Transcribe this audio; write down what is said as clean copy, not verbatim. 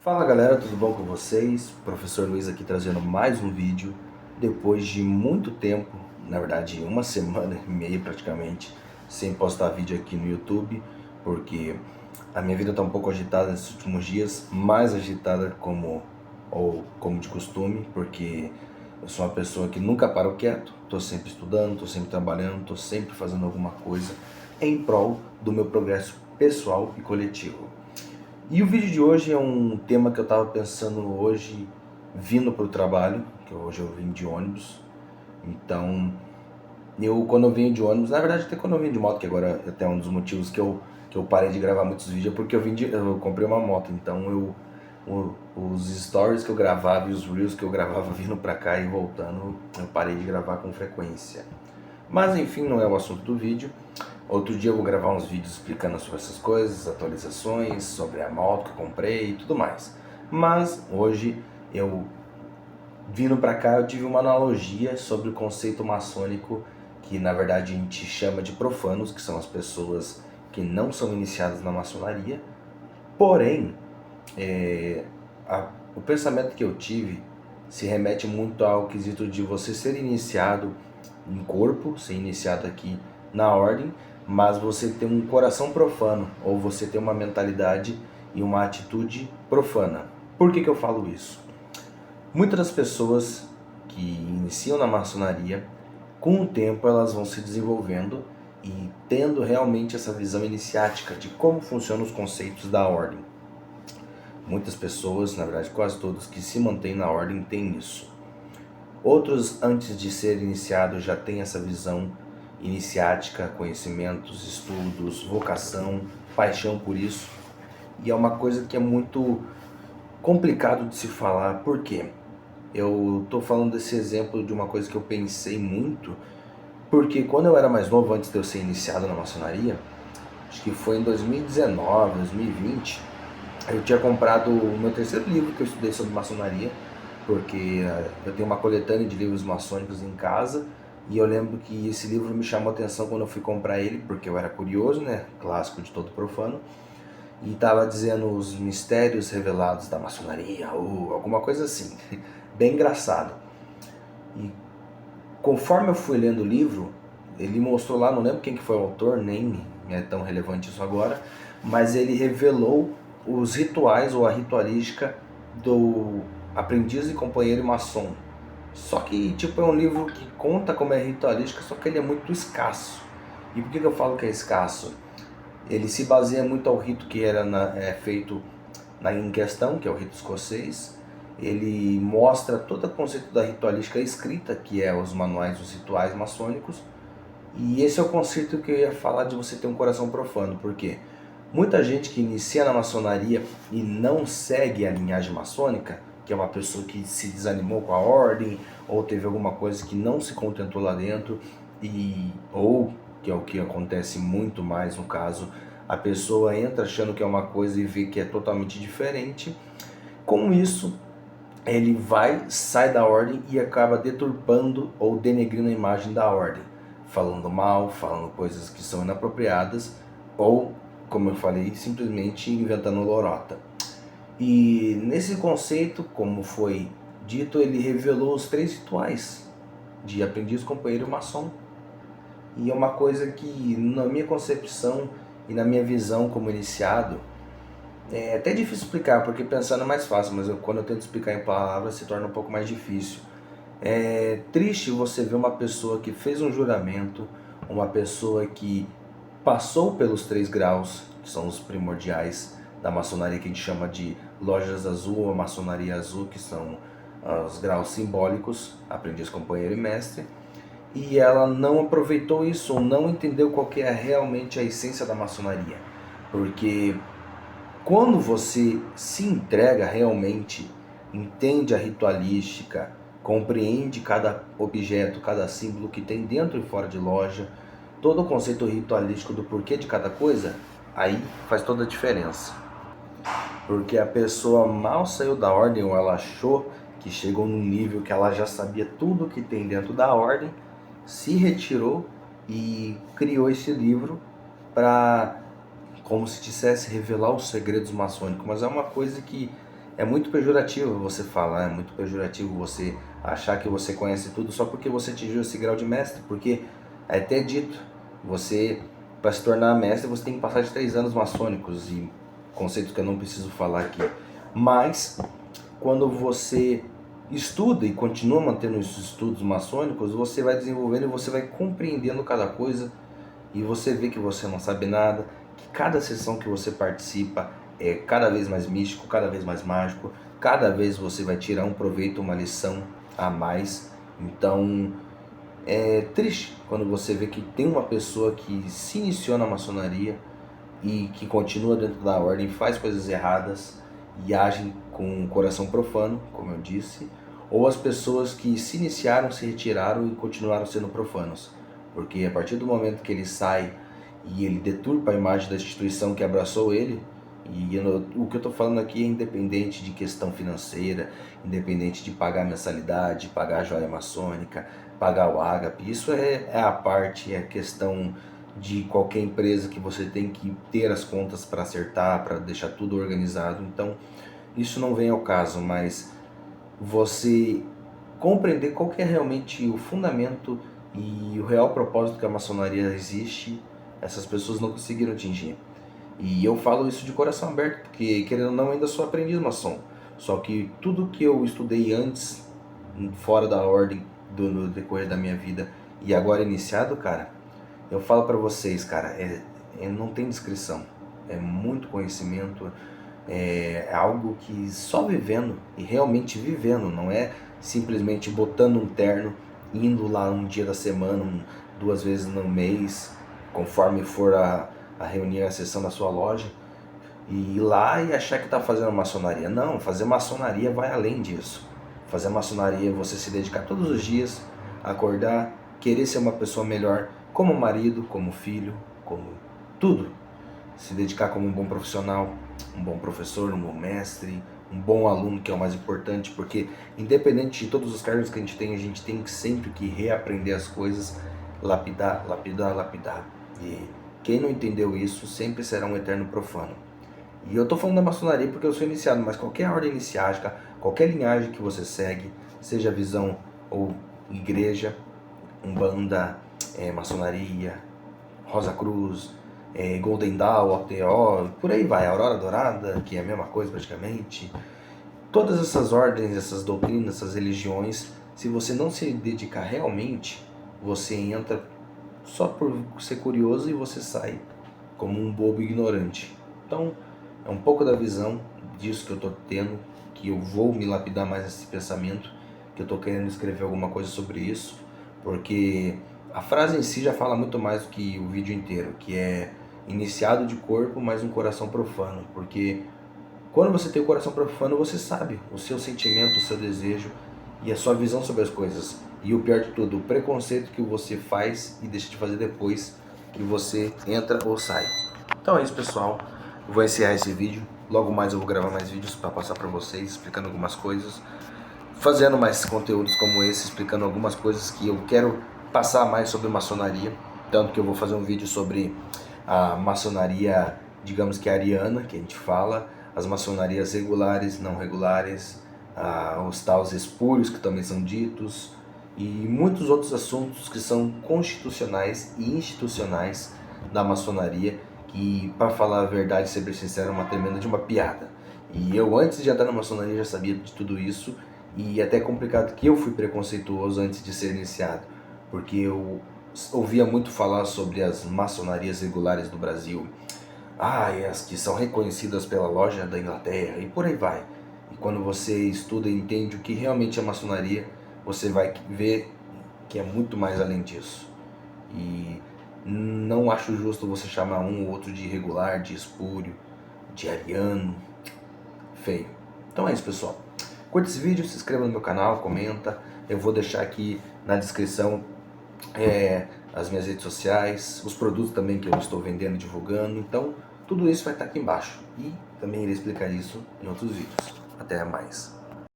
Fala galera, tudo bom com vocês? Professor Luiz aqui trazendo mais um vídeo. Depois de muito tempo, na verdade uma semana e meia praticamente, sem postar vídeo aqui no YouTube, porque a minha vida está um pouco agitada nesses últimos dias, mais agitada como de costume, porque eu sou uma pessoa que nunca paro quieto, estou sempre estudando, estou sempre trabalhando, estou sempre fazendo alguma coisa em prol do meu progresso pessoal e coletivo. E o vídeo de hoje é um tema que eu estava pensando hoje, vindo para o trabalho, que hoje eu vim de ônibus. Então, quando eu venho de ônibus, na verdade até quando eu vim de moto, que agora é até um dos motivos que eu parei de gravar muitos vídeos, é porque eu comprei uma moto. Então, os stories que eu gravava e os reels que eu gravava vindo para cá e voltando, eu parei de gravar com frequência. Mas enfim, não é o assunto do vídeo. Outro dia eu vou gravar uns vídeos explicando sobre essas coisas, atualizações, sobre a moto que eu comprei e tudo mais. Mas hoje eu vindo pra cá eu tive uma analogia sobre o conceito maçônico, que na verdade a gente chama de profanos, que são as pessoas que não são iniciadas na maçonaria. Porém, o pensamento que eu tive se remete muito ao quesito de você ser iniciado em corpo, ser iniciado aqui na ordem, mas você ter um coração profano, ou você ter uma mentalidade e uma atitude profana. Por que eu falo isso? Muitas das pessoas que iniciam na maçonaria, com o tempo elas vão se desenvolvendo e tendo realmente essa visão iniciática de como funcionam os conceitos da ordem. Muitas pessoas, na verdade quase todas, que se mantêm na ordem têm isso. Outros, antes de ser iniciados, já têm essa visão iniciática, conhecimentos, estudos, vocação, paixão por isso. E é uma coisa que é muito complicado de se falar. Por quê? Eu estou falando desse exemplo de uma coisa que eu pensei muito, porque quando eu era mais novo, antes de eu ser iniciado na maçonaria, acho que foi em 2019, 2020, eu tinha comprado o meu terceiro livro que eu estudei sobre maçonaria, porque eu tenho uma coletânea de livros maçônicos em casa, e eu lembro que esse livro me chamou a atenção quando eu fui comprar ele, porque eu era curioso, né, clássico de todo profano, e estava dizendo os mistérios revelados da maçonaria, ou alguma coisa assim, bem engraçado. E conforme eu fui lendo o livro, ele mostrou lá, não lembro quem que foi o autor, nem é tão relevante isso agora, mas ele revelou os rituais ou a ritualística do aprendiz e companheiro maçom. Só que tipo é um livro que conta como é ritualística, só que ele é muito escasso. E por que eu falo que é escasso? Ele se baseia muito ao rito que era feito em questão, que é o rito escocês. Ele mostra todo o conceito da ritualística escrita, que é os manuais dos rituais maçônicos. E esse é o conceito que eu ia falar de você ter um coração profano, porque muita gente que inicia na maçonaria e não segue a linhagem maçônica, que é uma pessoa que se desanimou com a ordem, ou teve alguma coisa que não se contentou lá dentro, ou, que é o que acontece muito mais no caso, a pessoa entra achando que é uma coisa e vê que é totalmente diferente. Com isso, ele sai da ordem e acaba deturpando ou denegrindo a imagem da ordem, falando mal, falando coisas que são inapropriadas, ou, como eu falei, simplesmente inventando lorota. E nesse conceito, como foi dito, ele revelou os 3 rituais de aprendiz, companheiro e maçom. E é uma coisa que, na minha concepção e na minha visão como iniciado, é até difícil explicar, porque pensando é mais fácil, mas quando eu tento explicar em palavras se torna um pouco mais difícil. É triste você ver uma pessoa que fez um juramento, uma pessoa que passou pelos 3 graus, que são os primordiais da maçonaria, que a gente chama de lojas azul ou maçonaria azul, que são os graus simbólicos, aprendiz, companheiro e mestre, e ela não aproveitou isso ou não entendeu qual que é realmente a essência da maçonaria. Porque quando você se entrega realmente, entende a ritualística, compreende cada objeto, cada símbolo que tem dentro e fora de loja, todo o conceito ritualístico do porquê de cada coisa, aí faz toda a diferença. Porque a pessoa mal saiu da ordem ou ela achou que chegou num nível que ela já sabia tudo que tem dentro da ordem, se retirou e criou esse livro para, como se dissesse, revelar os segredos maçônicos. Mas é uma coisa que É muito pejorativo você falar, é muito pejorativo você achar que você conhece tudo só porque você atingiu esse grau de mestre, porque é até dito, você, para se tornar mestre, você tem que passar de 3 anos maçônicos, e conceitos que eu não preciso falar aqui. Mas, quando você estuda e continua mantendo os estudos maçônicos, você vai desenvolvendo e você vai compreendendo cada coisa, e você vê que você não sabe nada, que cada sessão que você participa é cada vez mais místico, cada vez mais mágico, cada vez você vai tirar um proveito, uma lição a mais. Então é triste quando você vê que tem uma pessoa que se iniciou na maçonaria e que continua dentro da ordem, faz coisas erradas e agem com o coração profano, como eu disse, ou as pessoas que se iniciaram, se retiraram e continuaram sendo profanos. Porque a partir do momento que ele sai e ele deturpa a imagem da instituição que abraçou ele, e o que eu estou falando aqui é independente de questão financeira, independente de pagar mensalidade, pagar a joia maçônica, pagar o ágape, isso é a parte, é a questão de qualquer empresa que você tem que ter as contas para acertar, para deixar tudo organizado. Então, isso não vem ao caso, mas você compreender qual que é realmente o fundamento e o real propósito que a maçonaria existe, essas pessoas não conseguiram atingir. E eu falo isso de coração aberto, porque querendo ou não, ainda sou aprendiz maçom. Só que tudo que eu estudei antes, fora da ordem, no decorrer da minha vida, e agora iniciado, cara, eu falo pra vocês, cara, não tem descrição. É muito conhecimento, é algo que só vivendo, e realmente vivendo, não é simplesmente botando um terno, indo lá um dia da semana, 2 vezes no mês, conforme for a reunir a sessão da sua loja, e ir lá e achar que está fazendo maçonaria. Não, fazer maçonaria vai além disso. Fazer maçonaria é você se dedicar todos os dias, acordar, querer ser uma pessoa melhor, como marido, como filho, como tudo. Se dedicar como um bom profissional, um bom professor, um bom mestre, um bom aluno, que é o mais importante, porque independente de todos os cargos que a gente tem que sempre que reaprender as coisas, lapidar, lapidar, lapidar. E quem não entendeu isso sempre será um eterno profano. E eu tô falando da maçonaria porque eu sou iniciado, mas qualquer ordem iniciática, qualquer linhagem que você segue, seja visão ou igreja, umbanda, maçonaria, Rosa Cruz, Golden Dawn, OTO, por aí vai, Aurora Dourada, que é a mesma coisa praticamente. Todas essas ordens, essas doutrinas, essas religiões, se você não se dedicar realmente, você entra só por ser curioso e você sai como um bobo ignorante. Então, é um pouco da visão disso que eu estou tendo, que eu vou me lapidar mais nesse pensamento, que eu estou querendo escrever alguma coisa sobre isso, porque a frase em si já fala muito mais do que o vídeo inteiro, que é iniciado de corpo, mas um coração profano, porque quando você tem o coração profano, você sabe o seu sentimento, o seu desejo e a sua visão sobre as coisas. E o pior de tudo, o preconceito que você faz e deixa de fazer depois que você entra ou sai. Então é isso, pessoal. Eu vou encerrar esse vídeo. Logo mais eu vou gravar mais vídeos para passar para vocês, explicando algumas coisas, fazendo mais conteúdos como esse, explicando algumas coisas que eu quero passar mais sobre maçonaria. Tanto que eu vou fazer um vídeo sobre a maçonaria, digamos que ariana, que a gente fala, as maçonarias regulares, não regulares, os tais espúrios que também são ditos, e muitos outros assuntos que são constitucionais e institucionais da maçonaria, que, para falar a verdade, ser bem sincero, é uma tremenda de uma piada. E eu, antes de entrar na maçonaria, já sabia de tudo isso, e até é complicado que eu fui preconceituoso antes de ser iniciado, porque eu ouvia muito falar sobre as maçonarias regulares do Brasil, e as que são reconhecidas pela loja da Inglaterra, e por aí vai. E quando você estuda e entende o que realmente é maçonaria, você vai ver que é muito mais além disso. E não acho justo você chamar um ou outro de irregular, de espúrio, de ariano, feio. Então é isso, pessoal. Curta esse vídeo, se inscreva no meu canal, comenta. Eu vou deixar aqui na descrição as minhas redes sociais, os produtos também que eu estou vendendo e divulgando. Então tudo isso vai estar aqui embaixo. E também irei explicar isso em outros vídeos. Até mais.